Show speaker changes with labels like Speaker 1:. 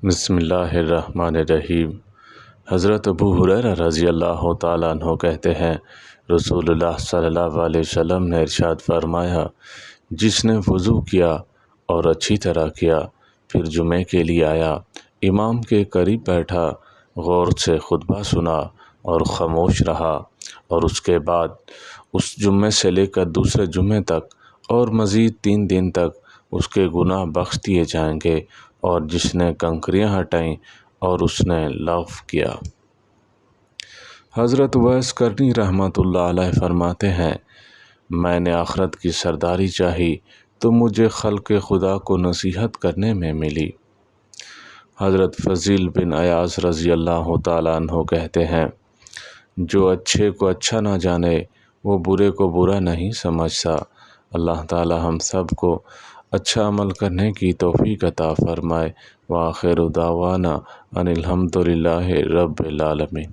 Speaker 1: بسم اللہ الرحمن الرحیم۔ حضرت ابو ہریرہ رضی اللہ تعالیٰ عنہ کہتے ہیں، رسول اللہ صلی اللہ علیہ وسلم نے ارشاد فرمایا، جس نے وضو کیا اور اچھی طرح کیا، پھر جمعے کے لیے آیا، امام کے قریب بیٹھا، غور سے خطبہ سنا اور خاموش رہا، اور اس کے بعد اس جمعے سے لے کر دوسرے جمعے تک اور مزید 3 دن تک اس کے گناہ بخش دیے جائیں گے، اور جس نے کنکریاں ہٹائیں اور اس نے لغو کیا۔ حضرت اویس کرنی رحمۃ اللہ علیہ فرماتے ہیں، میں نے آخرت کی سرداری چاہی تو مجھے خلق خدا کو نصیحت کرنے میں ملی۔ حضرت فضیل بن عیاض رضی اللہ تعالیٰ عنہ کہتے ہیں، جو اچھے کو اچھا نہ جانے وہ برے کو برا نہیں سمجھتا۔ اللہ تعالی ہم سب کو اچھا عمل کرنے کی توفیق عطا فرمائے۔ وآخر دعوانا ان الحمد للہ رب العالمین۔